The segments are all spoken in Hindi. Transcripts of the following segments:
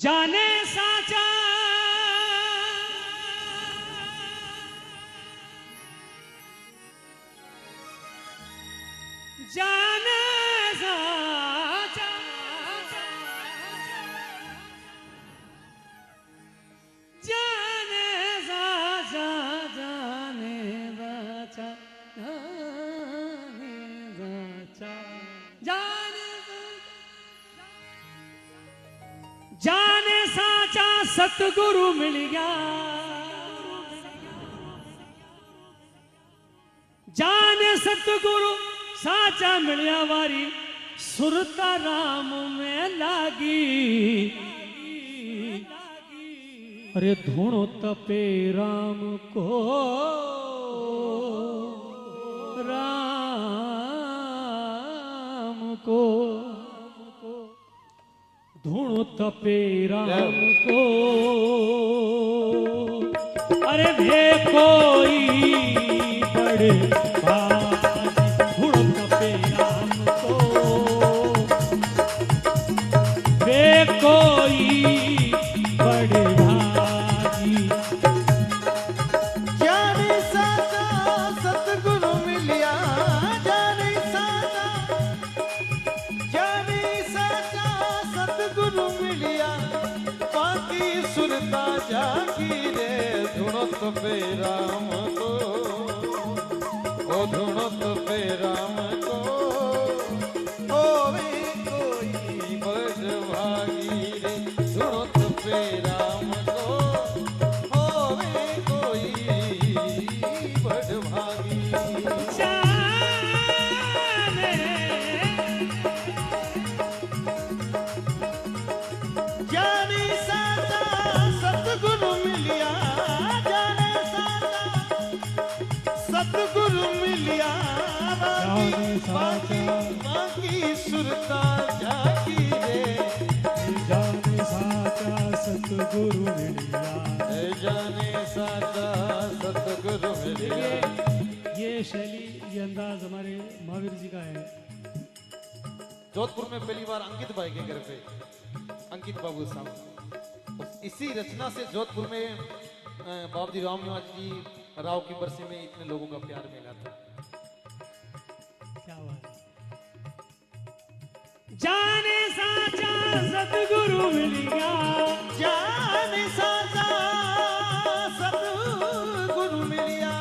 जाने साचा जाने साचा जाने साचा जाने साचा जाने साचा सतगुरु मिल गया जाने सतगुरु साचा मिलिया वारी सुरता राम में लागी अरे धुनो तपे राम को धुनो तपे राम को अरे भे कोई बड़े धुनो तपे राम को भे कोई बड़े भागी जाने साचा सतगुरु मिलिया जाने साचा सतगुरु मिलिया बाकी सुरता जागी रे धुनत पे राम को ओ धुनत पे राम को ओ वे कोई बड़ भागी रे धुनत पे राम को ओ वे कोई बड़ भागी जाने साचा सतगुरु मिलिया जाने साचा सतगुरु मिलिया बाकी सुरता जागी रे जाने साचा सतगुरु मिलिया जाने साचा सतगुरु मिलिया। ये शैली ये अंदाज हमारे महावीर जी का है। जोधपुर में पहली बार अंकित भाई के घर पे अंकित बाबू साहब इसी रचना से जोधपुर में बाबूजी राम निवास जी राव की बरसी में इतने लोगों का प्यार मिला था। क्या बात है। जाने साचा सतगुरु मिलिया जाने साचा सतगुरु मिलिया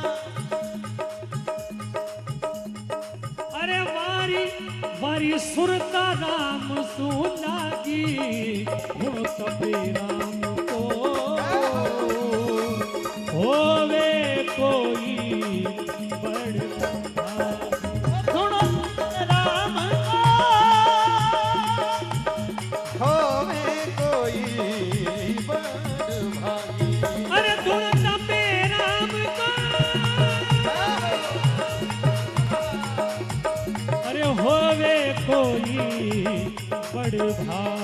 अरे वारी वारी सुरता राम सु लागी धुनो तपे राम को होवे कोई बड़ धुनो राम को होवे कोई बड़ भागी अरे धुनो तपे राम को अरे होवे कोई बड़ भागी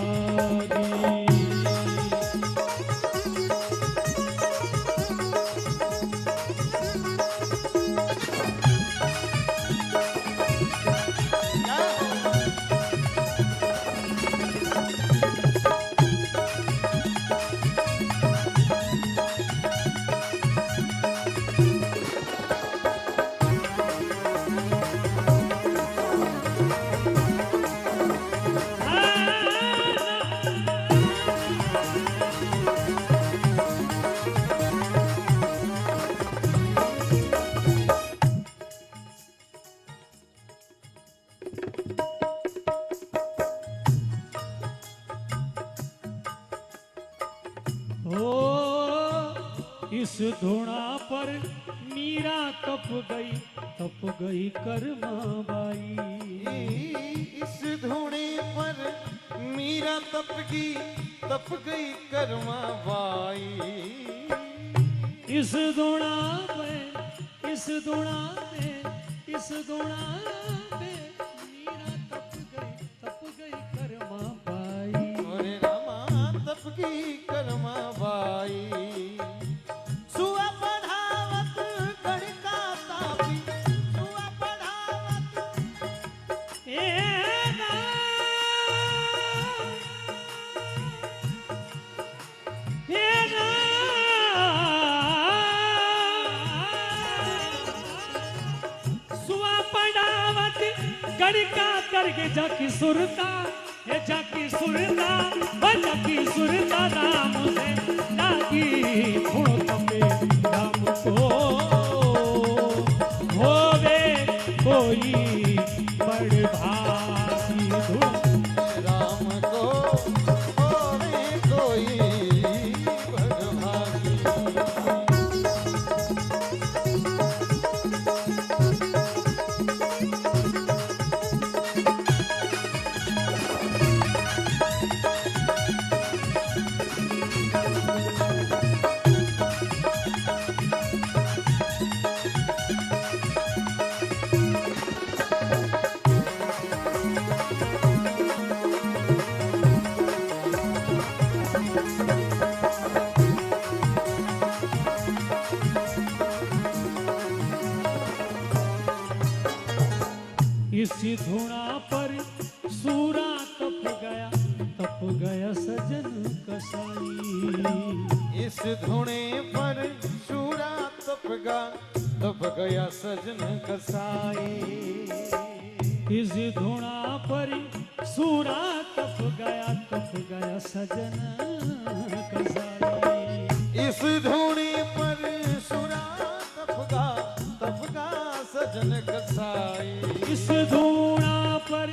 इस धुना पर मीरा तप गई कर्मा बाई इस धुने पर मीरा तप गई कर्मा बाई इस धुना पे मीरा तप गई कर्मा बाई अरे रामा तप की कर्मा बाई सुआ पढ़ावत गणिका तापी सुआ पढ़ावत के जाकी सुरता हे जाकी सुरता जाकी सुरता राम से जाकी धुन तपे राम को होवे कोई बड़ भागी धुन राम को होवे कोई बड़ भागी। इसी धुना पर सूरा तप गया सजन कसाई। इस धुने पर शूरा तप गया सजन कसाई। इस धुना पर सूरा तप गया सजन कसाई। इस धुनी पर शूरा तप गा सजन कसाई। इस धुना पर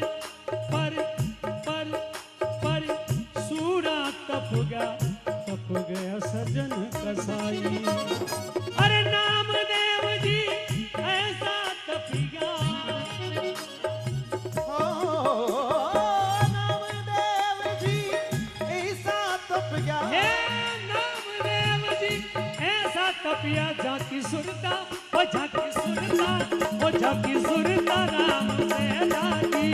सूरा तप गया सजन कसाई। अरे नामदेव जी ऐसा तपिया नामदेव जी ऐसा तप गया। हे नामदेव जी ऐसा तपिया जाकी सुरता वो जाकी सुरता वो जाकी सुरता राम से जाकी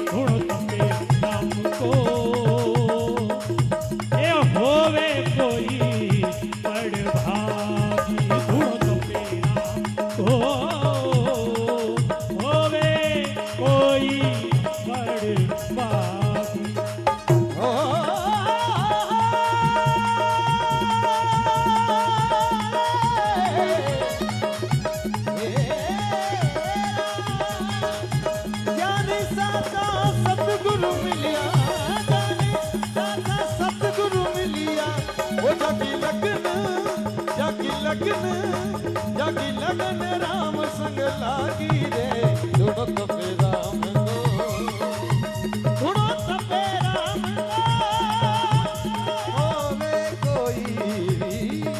धुन तपे राम को ए होवे कोई बड़ भागी धुन तपे राम को होवे कोई बड़ भागी। जाने साचा सतगुरु मिलिया, जाने साचा सतगुरु मिलिया। वो जाकी लगन राम संग लागी रे। धुनो तपे राम को, धुनो तपे राम को, होवे कोई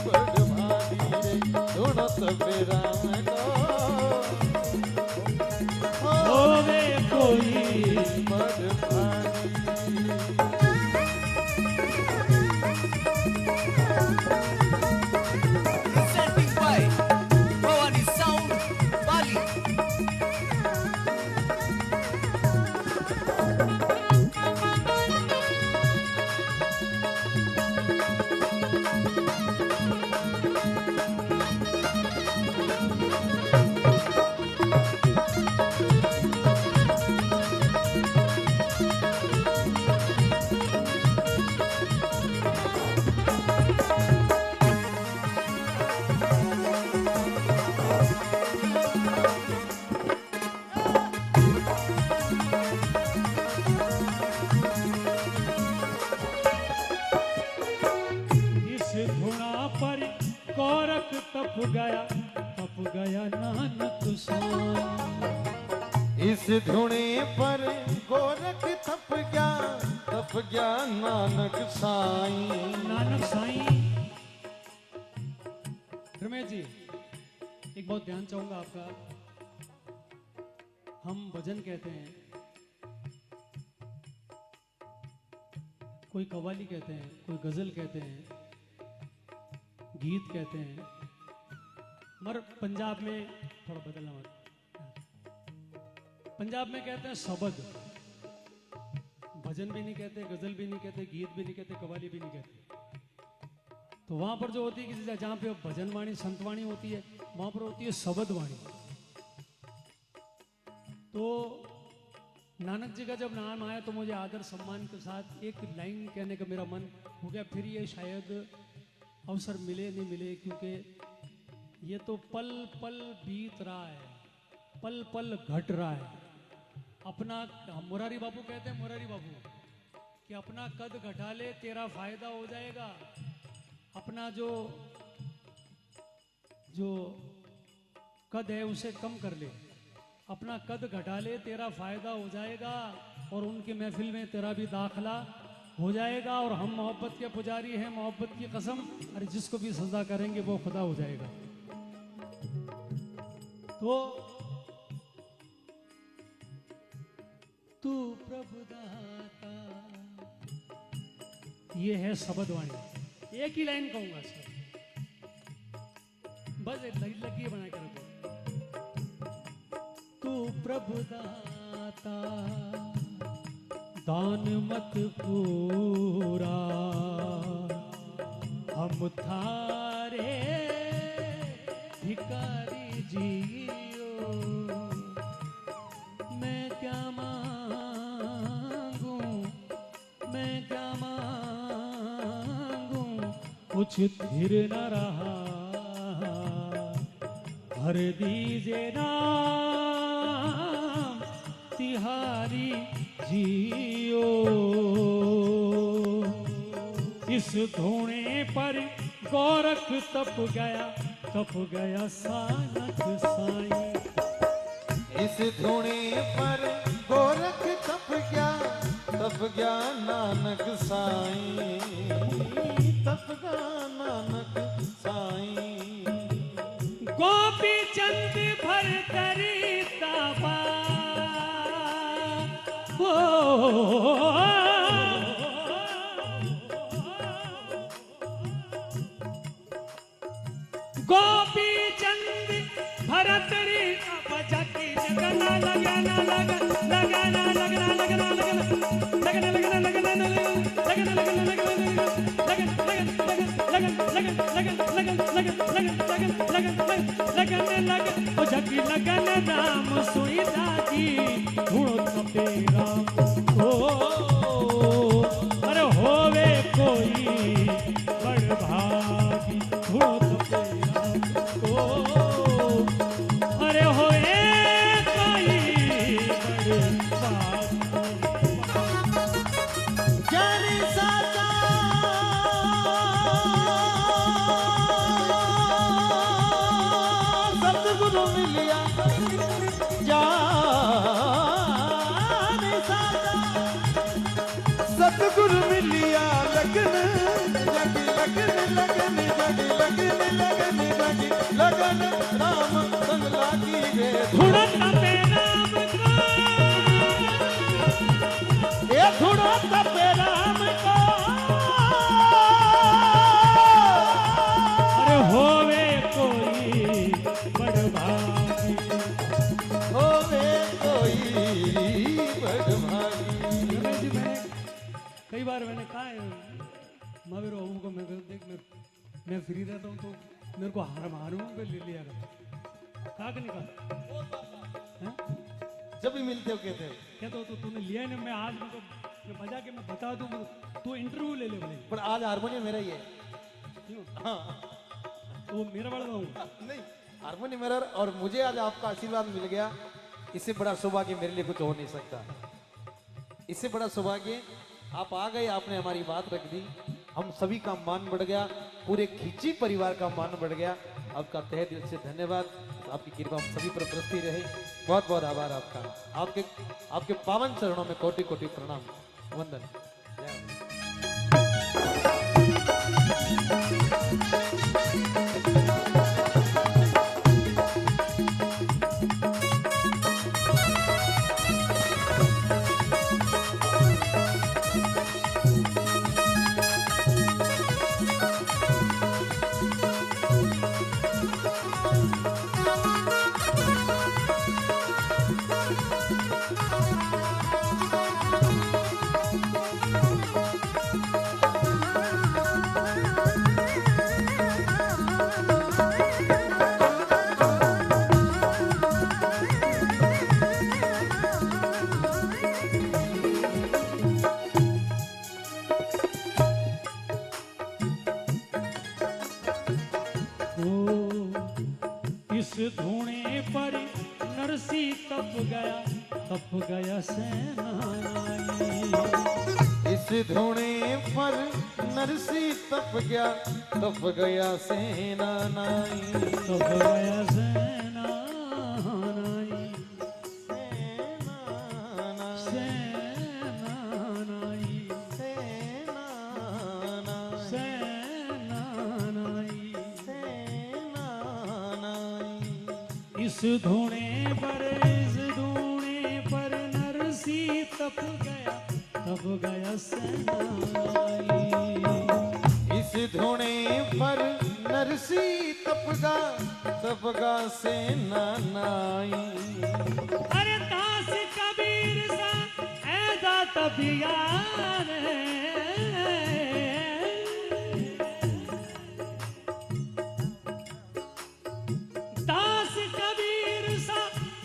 बड़ भागी रे। धुनो तपे राम को, होवे कोई बड़ भागी। Presenting by Bhavani Sound, Bali. इस धुना पर कौरक तप गया नानक साई। इस धुने पर गोरख तप गया नानक साईं। नानक साईं। रमेश जी एक बहुत ध्यान चाहूंगा आपका। हम भजन कहते हैं, कोई कव्वाली कहते हैं, कोई गजल कहते हैं, गीत कहते हैं। मगर पंजाब में थोड़ा बदलना मत, पंजाब में कहते हैं शबद। भजन भी नहीं कहते, गजल भी नहीं कहते, गीत भी नहीं कहते, कव्वाली भी नहीं कहते। तो वहां पर जो होती है कि जहां पे भजन वाणी संतवाणी होती है, वहां पर होती है शबद वाणी। तो नानक जी का जब नाम आया तो मुझे आदर सम्मान के साथ एक लाइन कहने का मेरा मन हो गया। फिर ये शायद अवसर मिले नहीं मिले, क्योंकि ये तो पल पल बीत रहा है, पल पल घट रहा है। अपना, मुरारी बाबू कहते हैं, मुरारी बाबू कि अपना कद घटा ले तेरा फायदा हो जाएगा। अपना जो कद है उसे कम कर ले, अपना कद घटा ले तेरा फायदा हो जाएगा और उनकी महफिल में तेरा भी दाखला हो जाएगा। और हम मोहब्बत के पुजारी हैं, मोहब्बत की कसम, अरे जिसको भी सजदा करेंगे वो खुदा हो जाएगा। तो तू प्रभु दाता, ये है शब्द वाणी। एक ही लाइन कहूंगा सर, बस लगी बना कर रखो। तू प्रभु दाता दान मत पूरा, हम थारे भिखारी जियो। मैं क्या मांगू, मैं क्या मांगू, कुछ फिर न रहा। भर दीजे नाम तिहारी जियो। इस धूणे पर गोरख तप गया सानक साईं। इस धूणे पर गोरख तप गया नानक साईं, तप गया नानक साईं। गोपी चंद भर करी ताबा, गोपी चंद भरत रे बजती लगना लगना लगना लगना लगना लगना लगना लगना लगन नाम सुईदा की धूणो तपे राम। ओ अरे होवे कोई बड़ भागी धूणो तपे राम। ओ अरे होवे कोई बड़ भागी। ज्ञानी साचा सतगुरु मिलिया, सतगुरु मिलिया। लगन लगी लगन लगन जगी लगन लगन जगी लगन राम संग लागी रे। धूणो तपे राम को, ये धूणो तपे राम को। अरे होवे कोई बड़ भागी, होवे कोई बड़ भागी। रमेश जी, मैंने कई बार मैंने कहा है महावीर बाबू को, मैं फ्री रहता हूँ तो मेरे को हारमोनियम पे ले लिया कहा कि नहीं कहा? जब भी मिलते हो कहते हो, कहते हो तो तूने लिया नहीं, मैं आज मैं बजा के मैं बता दूँ तो इंटरव्यू ले ले बोले। पर आज हारमोनियम मेरा ही है। क्यों? हाँ तो मेरा बड़ा हूँ नहीं, हारमोनियम मेरा, और मुझे आज आपका आशीर्वाद मिल गया। इससे बड़ा सौभाग्य मेरे लिए कुछ हो नहीं सकता। इससे बड़ा सौभाग्य आप आ गए, आपने हमारी बात रख दी, हम सभी का मान बढ़ गया, पूरे खिची परिवार का मान बढ़ गया। आपका तहे दिल से धन्यवाद। आपकी कृपा हम सभी पर बरसती रहे। बहुत बहुत आभार आपका। आपके पावन चरणों में कोटि कोटि प्रणाम, वंदन। जय हो। तप गया सेनानी। इस धूणे पर नरसी तप गया सेना नाई। तप गया सेनानी। सेनानी। सेनानी। इस धूणे पर नरसी तप गया सेनानी। इस धूणे पर नरसी तप गा सेना नाई। अरे दास कबीर सा ऐसा तबिया रे। दास कबीर सा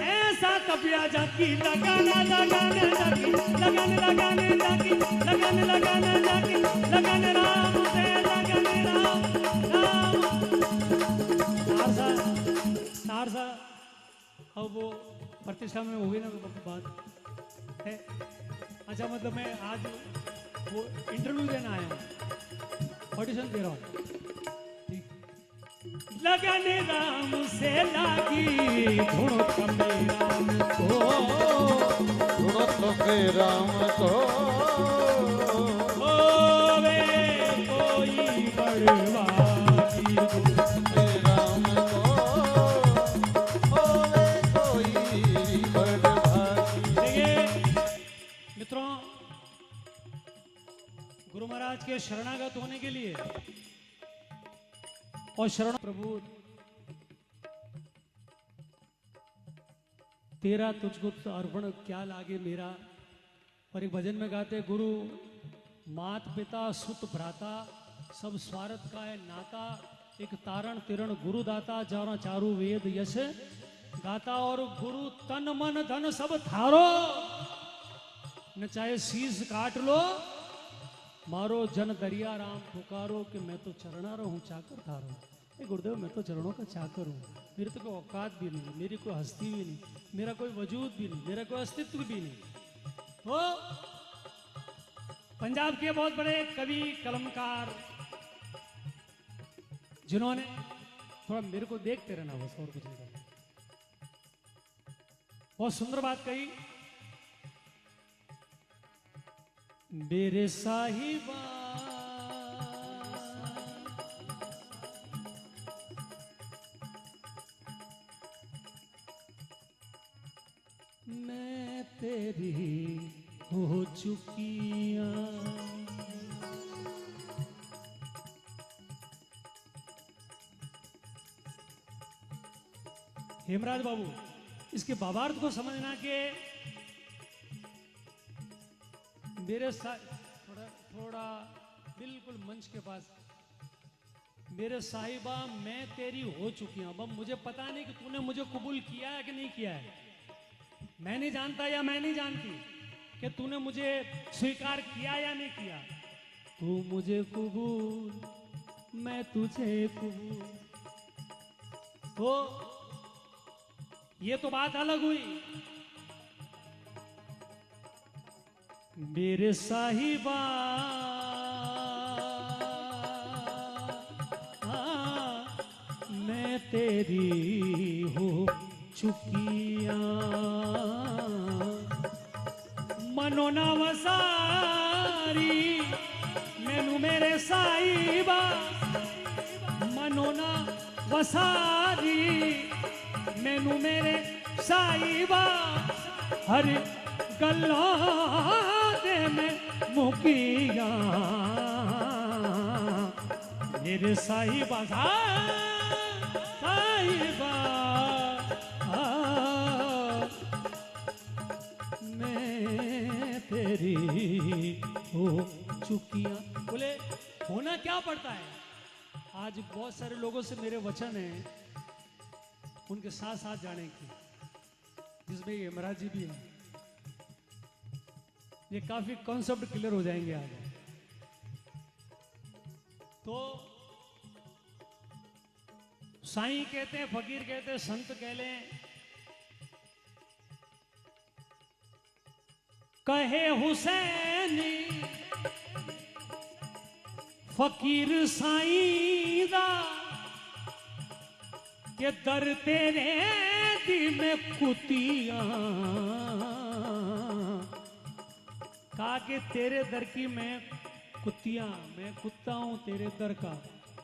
ऐसा तबिया जाकी लगाने लगाने जाकी लगन लगाने जाकी लगन लगाने जाकी लगन राम से लगन राम राम। तारसा अब वो प्रतिष्ठा में हुई ना बात है। अच्छा मतलब मैं आज वो इंटरव्यू देना आया हूँ, ऑडिशन दे रहा हूँ। ठीक। लगन राम से लागी ढूंढो तबे राम को। ढूंढो तबे राम को। होवे कोई बड़वाई तबे राम को। होवे कोई बड़वाई। देखिए मित्रों, गुरु महाराज के शरणागत होने के लिए और शरण प्रभु तेरा तुझको तो अर्पण क्या लागे मेरा। और एक भजन में गाते गुरु मात पिता सुत भ्राता सब स्वार्थ का है नाता। एक तारण तिरण गुरु दाता जाना चारु वेद यश गाता। और गुरु तन मन धन सब थारो न चाहे शीश काट लो मारो जन दरिया राम पुकारो कि मैं तो चरणार हूँ चाकर थारो। गुरुदेव मैं तो चरणों का चाकर हूँ, मेरे तो कोई औकात भी नहीं, मेरी कोई हस्ती भी नहीं, मेरा कोई वजूद भी नहीं, मेरा कोई अस्तित्व भी नहीं। तो पंजाब के बहुत बड़े कवि कलमकार जिन्होंने थोड़ा मेरे को देखते रहना बस और कुछ नहीं करना, बहुत सुंदर बात कही। मेरे साहिबा मैं तेरी हो चुकिया। हेमराज बाबू इसके भावार्थ को समझना के मेरे साथ थोड़ा बिल्कुल मंच के पास। मेरे साहिबा मैं तेरी हो चुकी हूं। अब मुझे पता नहीं कि तूने मुझे कबूल किया है कि नहीं किया है। मैं नहीं जानता या मैं नहीं जानती कि तूने मुझे स्वीकार किया या नहीं किया। तू मुझे कबूल मैं तुझे कबूल। तो ये तो बात अलग हुई। मेरे साहिबा मैं तेरी हो चुकिया। मनो ना वसारी मैनू मेरे साहिबा। मनो ना वसारी मैनू मेरे साहिबा। हर गल्ला दे में मुकिया मेरे साहिबा। साहिबा मैं तेरी हो चुकिया। बोले होना क्या पड़ता है। आज बहुत सारे लोगों से मेरे वचन हैं उनके साथ साथ जाने की, जिसमें ये यमराज जी भी हैं। ये काफी कॉन्सेप्ट क्लियर हो जाएंगे आगे। तो साईं कहते हैं, फकीर कहते हैं, संत कह लें, कहे हुसैनी फकीर साईं दा के दर तेरे दी में कुतियां, कहा कि तेरे दर की मैं कुतियां, मैं कुत्ता हूं तेरे दर का।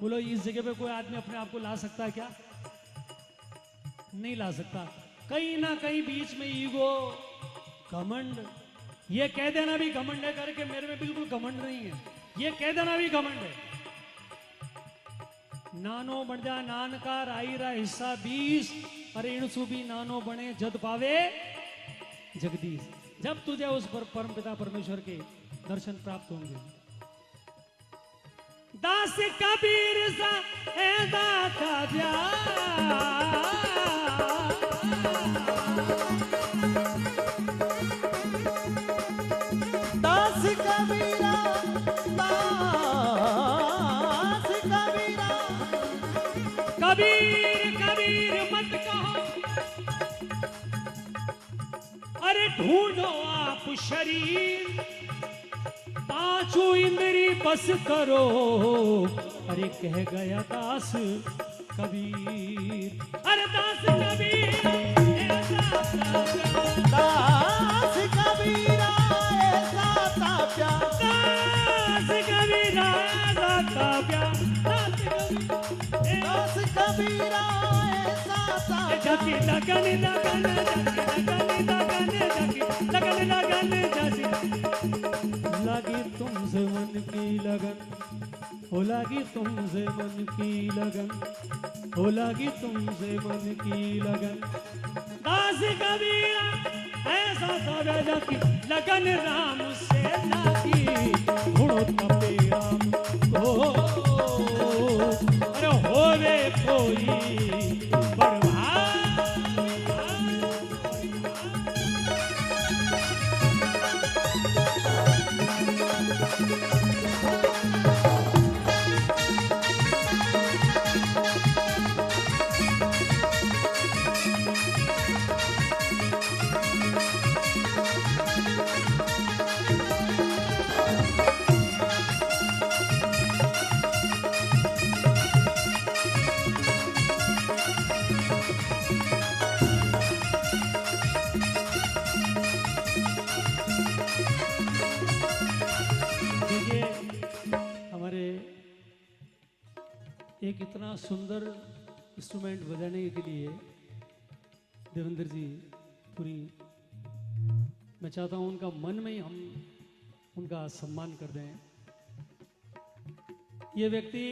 बोलो इस जगह पे कोई आदमी अपने आप को ला सकता है क्या? नहीं ला सकता। कहीं ना कहीं बीच में ईगो, घमंड, ये कह देना भी घमंड है करके मेरे में बिल्कुल घमंड नहीं है, ये कह देना भी घमंड है। नानो बन जा नानकार आई रा हिस्सा 20, अरे इणसु भी नानो बने जद पावे जगदीश। जब तुझे उस पर परम पिता परमेश्वर के दर्शन प्राप्त होंगे। दास कबीर सा है दाता प्यार, दास कबीरा, दास कबीरा, कबीर कबीर मत कहो, अरे ढूंढो आप शरीर, पांचों इंद्री बस करो, अरे कह गया दास कबीर। अरे दास कबीर दास कबीरा ऐसा ताप्या, दास कबीरा दाता प्यार, दास कबीरा ऐसा ताप्या, जकी लगन लगन लगन लगन लगन जैसी लगी तुमसे मन की लगन, हो लगी तुमसे मन की लगन, हो लगी तुमसे मन की लगन। दास कबीरा ऐसा सवेरा की लगन राम से लगी, ढूंढो तपे राम को, अरे होवे कोई बर्बाद। एक इतना सुंदर इंस्ट्रूमेंट बजाने के लिए देवेंद्र जी पूरी, मैं चाहता हूं उनका मन में ही हम उनका सम्मान कर दें। ये व्यक्ति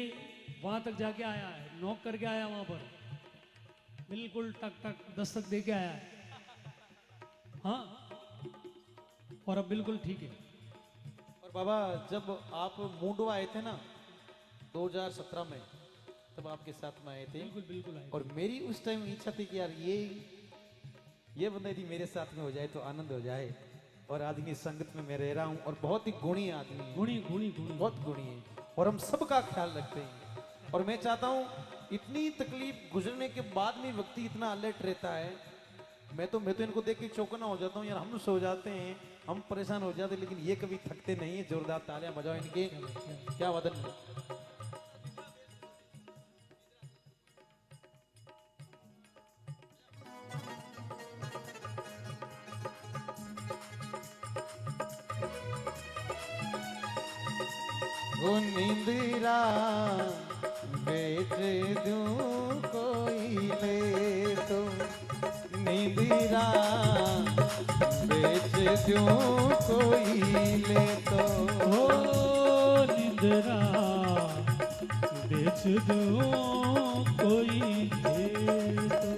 वहां तक जाके आया है, नॉक करके आया वहां पर, बिल्कुल टक टक दस्तक दे के आया है, हाँ, और अब बिल्कुल ठीक है। और बाबा जब आप मूंडवा आए थे ना 2017 में, तब आपके साथ में आए थे, बिल्कुल बिल्कुल आए। और मेरी उस टाइम इच्छा थी कि यार ये बंदा यदि मेरे साथ में हो जाए तो आनंद हो जाए। और आदमी संगत में मैं रह रहा हूँ और बहुत ही गुणी आदमी है, गुणी गुणी गुणी बहुत गुणी है, और हम सबका ख्याल रखते हैं। और मैं चाहता हूँ इतनी तकलीफ गुजरने के बाद में व्यक्ति इतना अलर्ट रहता है। मैं तो इनको देख के चौकना हो जाता हूँ यार, हम सो जाते हैं, हम परेशान हो जाते हैं, लेकिन ये कभी थकते नहीं है। जोरदार तालियां बजाओ इनके, क्या वदन है। वो नींदरा बेच दूं कोई ले तो, नींदरा बेच दूं कोई ले तो, ओ निंदरा बेच दूं कोई दे तो,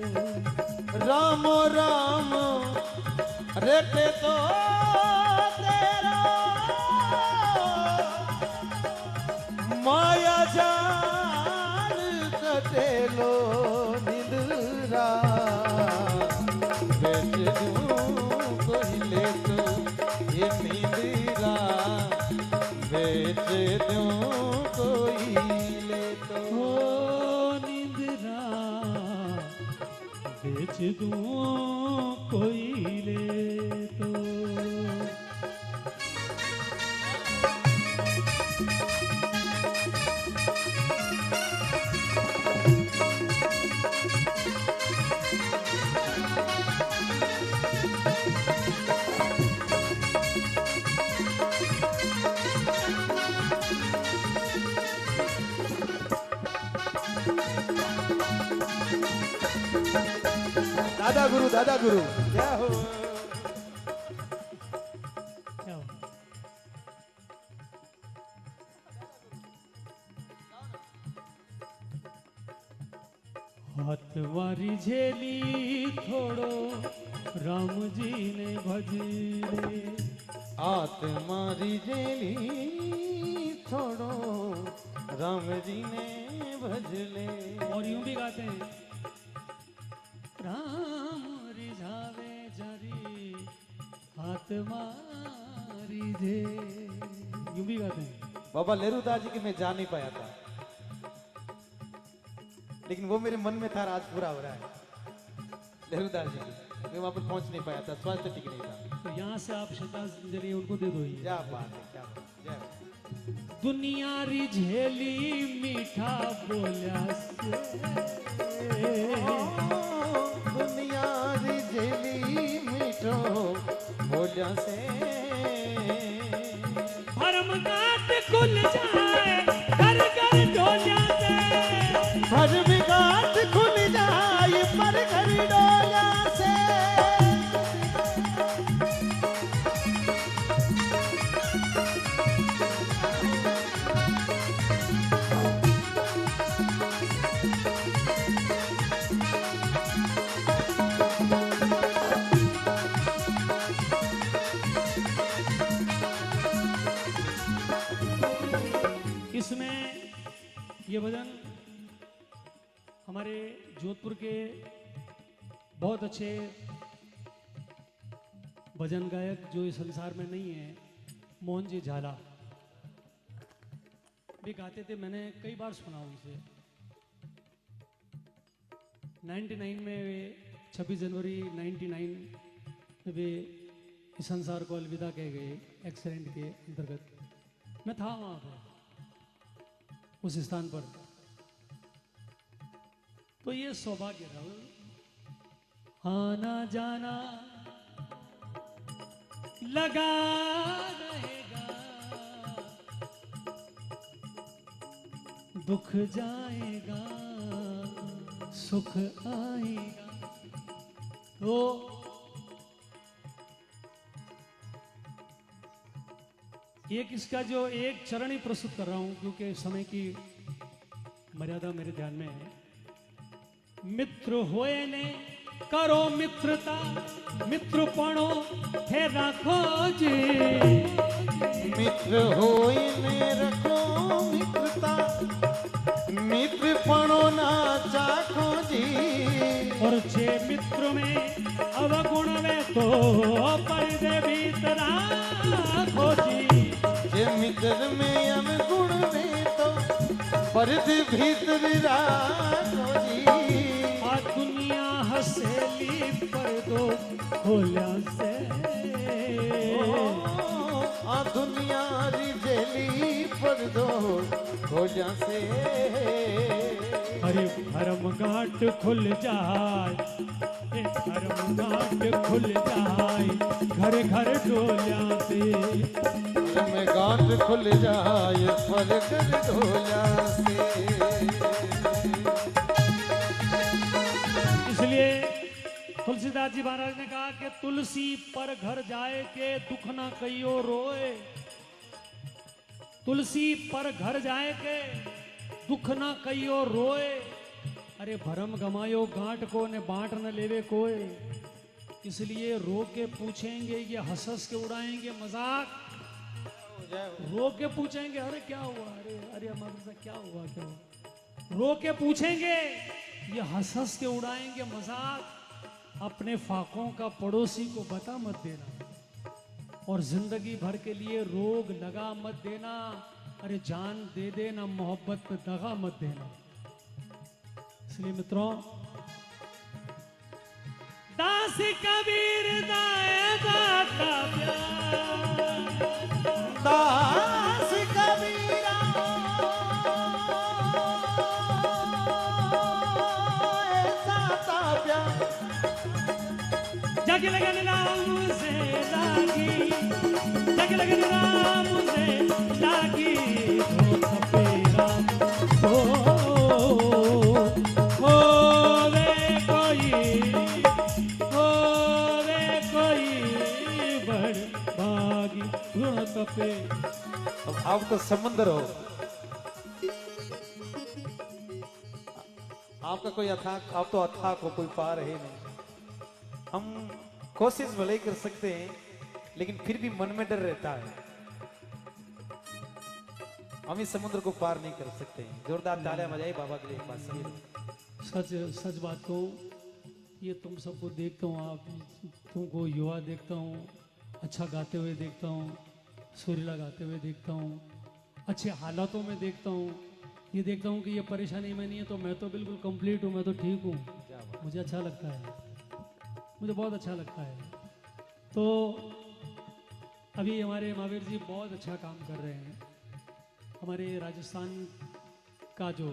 राम राम रहते तो तेरा माया जाल कटेलो, निंदरा बेच दूं कोई ले तो, ये निंदरा बेच दूं कोई ले तो, ओ निंदरा बेच दूं कोई ले तो। दादा गुरु जय हो। क्या हो? हाथ वारी झेली थोड़ो राम जी ने भजले। आत्मारी जेली छोड़ो राम जी ने भजले। और यूं भी गाते हैं, राम रिझावे जरी हाथ मारी जे, यूं भी गाते हैं। बाबा लेरूदास जी की मैं जा नहीं पाया था, लेकिन वो मेरे मन में था, आज पूरा हो रहा है। लेरूदास जी की मैं वहां पर पहुंच नहीं पाया था, स्वास्थ्य ठीक नहीं था। तो यहाँ से आप श्रद्धांजलि उनको दे दो। ये क्या बात है, क्या बात है, जय हो। दुनिया रिझेली मीठा बोल्या से, दुनिया रिझेली मीठो बोलिया से। भरम गाट खुल जाए घर घर डोलिया से, भर बिगाट खुल जाए पर घर डोलिया से। इसमें ये भजन हमारे जोधपुर के बहुत अच्छे भजन गायक जो इस संसार में नहीं है, मोहन जी झाला भी गाते थे। मैंने कई बार सुना उनसे। 99 में वे 26 जनवरी 99 में वे इस संसार को अलविदा कह गए एक्सीडेंट के अंतर्गत। मैं था वहां पर उस स्थान पर। तो ये सौभाग्य रहा, आना जाना लगा रहेगा, दुख जाएगा सुख आएगा। तो एक इसका जो एक चरण ही प्रस्तुत कर रहा हूं, क्योंकि समय की मर्यादा मेरे ध्यान में है। मित्र होए ने करो मित्रता, मित्रपणो हे राखो जी। मित्र होए ने रखो मित्रता, मित्रपणो ना चाखो जी। और जे मित्र में अवगुण में तो पर्दे भीतर राखो जी। जे मित्र में अवगुण में तो पर्दे भीतर राखो जी। आ दुनिया हसेली पर्दो खोल्या से, आ दुनिया रिझेली पर्दो खोलिया से। अरे भरम गांठ खुल जाए, ए भरम गांठ खुल जाए घर घर डोलिया से। में गांठ खुल जाए पर कर डोलिया से। इसलिए तुलसीदास जी महाराज ने कहा कि तुलसी पर घर जाए के दुख ना कहियो रोए। तुलसी पर घर जाए के दुख ना कहियो रोए। अरे भरम गमायो गांठ को ने बांट न लेवे कोई। इसलिए रो के पूछेंगे, ये हंस हंस के उड़ाएंगे मजाक। रो के पूछेंगे अरे क्या हुआ, अरे अरे हमारे साथ क्या हुआ, क्या हुआ। रो के पूछेंगे, ये हंस हंस के उड़ाएंगे मजाक। अपने फाकों का पड़ोसी को बता मत देना, और जिंदगी भर के लिए रोग लगा मत देना। अरे जान दे देना, मोहब्बत पे दगा मत देना। इसलिए मित्रों, दास कबीर दाए दाता प्यार, दास कबीरा दाता प्यार। जग लगन राम से लागी, जग लगन राम से लागी। हो सपे राम होवे कोई, होवे तो समंदर हो। आपका कोई अथाक, आप तो अथाक हो, कोई पार है नहीं। हम कोशिश भले ही कर सकते हैं, लेकिन फिर भी मन में डर रहता है। हम इस समुद्र को पार नहीं कर सकते हैं। जोरदार तालियां बजाइए बाबा के लिए एक बार सभी लोग। सच सच बात कहूँ, ये तुम सबको देखता हूँ, आप तुमको युवा देखता हूँ, अच्छा गाते हुए देखता हूँ, सुरीला गाते हुए देखता हूँ, अच्छे हालातों में देखता हूँ। ये देखता हूँ कि ये परेशानी में नहीं है, तो मैं तो बिल्कुल कंप्लीट हूँ, मैं तो ठीक हूँ। मुझे अच्छा लगता है, मुझे बहुत अच्छा लगता है। तो अभी हमारे महावीर जी बहुत अच्छा काम कर रहे हैं। हमारे राजस्थान का जो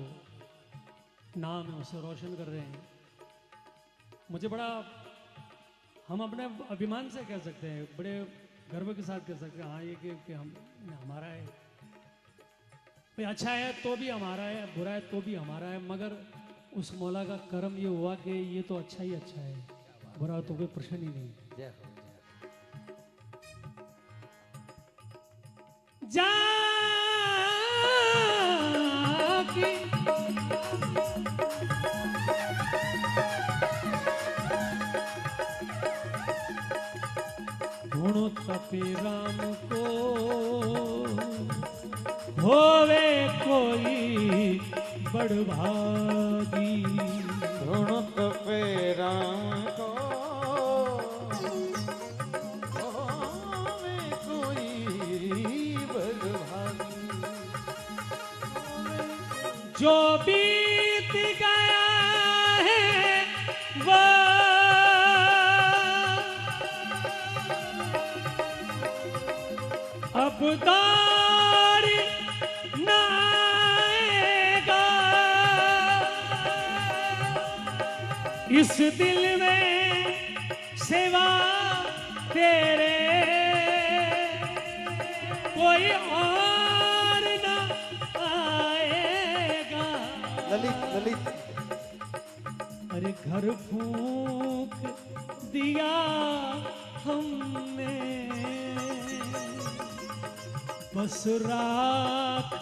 नाम है उसे रोशन कर रहे हैं। मुझे बड़ा, हम अपने अभिमान से कह सकते हैं, बड़े गर्व के साथ कह सकते हैं, हाँ ये कि हम हमारा है। भाई अच्छा है तो भी हमारा है, बुरा है तो भी हमारा है, मगर उस मौला का करम ये हुआ कि ये तो अच्छा ही अच्छा है, बुरा तो कोई प्रश्न ही नहीं। जाकी ढूंढो तपे राम को, होवे कोई बड़भागी। ढूंढो तपे राम को, होवे कोई बड़भागी। जो बीत गया है वो अब दौर न आएगा। इस दिल में सिवा तेरे कोई और न आएगा। ललित ललित अरे घर फूंक दिया हमने, बस रात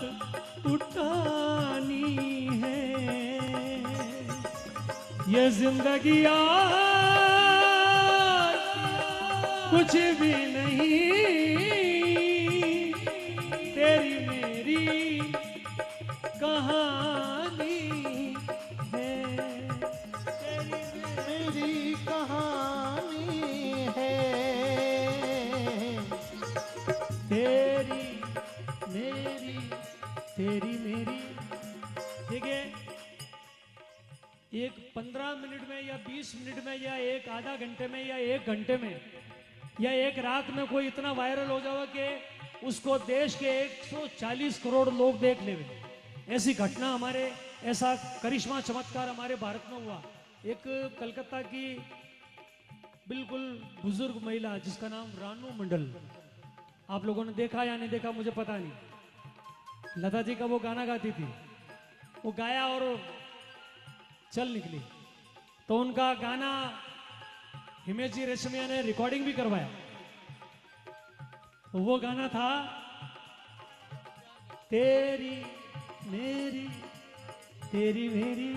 उठानी है। ये जिंदगी आज कुछ भी नहीं, तेरी मेरी कहानी है। तेरी मेरी कहानी है। तेरी मेरी, तेरी मेरी। देखिए, एक 15 मिनट में या 20 मिनट में या एक आधा घंटे में या 1 घंटे में या एक रात में कोई इतना वायरल हो जाएगा कि उसको देश के 140 करोड़ लोग देख लेंगे। ऐसी घटना हमारे, ऐसा करिश्मा चमत्कार हमारे भारत में हुआ। एक कलकत्ता की बिल्कुल बुजुर्ग महिला जिसका नाम रानू मंडल, आप लोगों ने देखा या नहीं देखा मुझे पता नहीं, लता जी का वो गाना गाती थी, वो गाया और चल निकली। तो उनका गाना हिमेश जी रेशमिया ने रिकॉर्डिंग भी करवाया। तो वो गाना था तेरी मेरी, तेरी मेरी,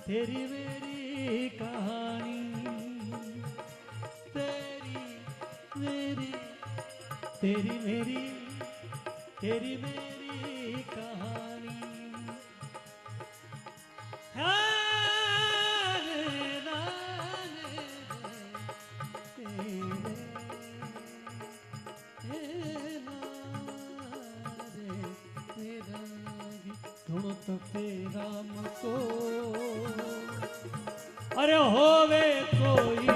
तेरी मेरी कहानी। तेरी मेरी, तेरी मेरी, तेरी मेरी कहानी। ढूंढो तपे राम को, अरे होवे कोई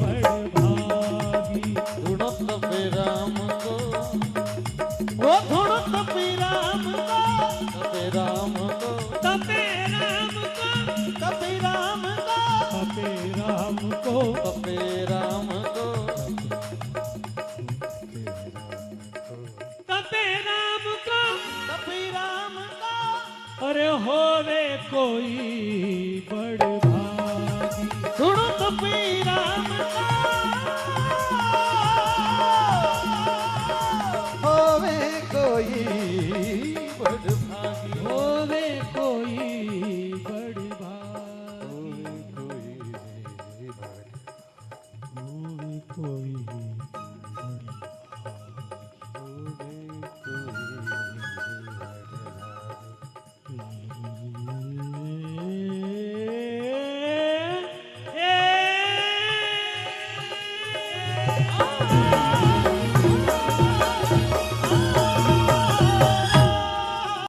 बड़भागी। ढूंढो तपे राम को, वो ढूंढो तपे राम को, तपे राम को, तपे राम को, तपे राम को, तपे राम को, तपे राम को, तपे राम को, तपे राम को। अरे होवे कोई बड़